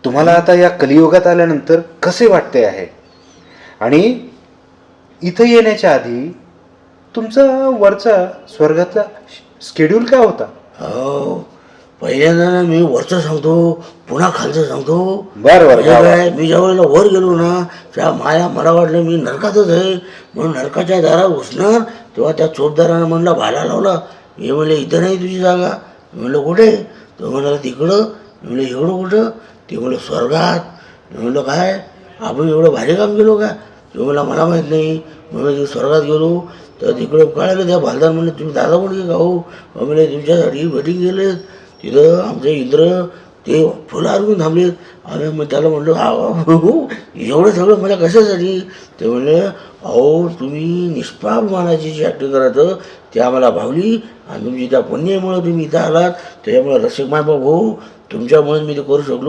तुम्हाला आता या कलियुगात आल्यानंतर कसे वाटते आहे आणि इथं येण्याच्या आधी तुमचा वरचा स्वर्गातला स्केड्यूल काय होता? हो, पहिल्यांदा ना मी वरचं सांगतो, पुन्हा खालचं सांगतो. बरं बरं म्हणजे वा वा. काय, मी ज्या वेळेला वर गेलो ना, त्या मला वाटलं मी नरकातच आहे. म्हणून नरकाच्या दारात घुसणार तेव्हा त्या चोपदारानं म्हणला, भाला लावला. मी म्हणलं इथं नाही तुझी जागा. मी म्हणलं कुठे? तो म्हणाला तिकडं. मी म्हणलं इकडं कुठं? ते म्हणलं स्वर्गात. मी म्हणलं काय, आपण एवढं भारी काम केलो का? तो म्हणला मला माहीत नाही. म्हणून स्वर्गात गेलो तर तिकडं कळालं, त्या भालदार म्हणलं तुम्ही दादा कोणी का हो? म्हणजे तुमच्यासाठी भेटिंग गेलेत. तिथं आमचे इंद्र ते फुलं अर्गून थांबलेत. आम्ही मग त्याला म्हणलो एवढं सगळं मला कशासाठी? ते म्हणले अहो तुम्ही निष्पाप मानाची जी ॲक्टिंग करायचं ते आम्हाला भावली आणि तुमची त्या पुण्यामुळं तुम्ही इथं आलात, त्याच्यामुळे रसिक मायबाप हो तुमच्यामुळे मी ते करू शकलो.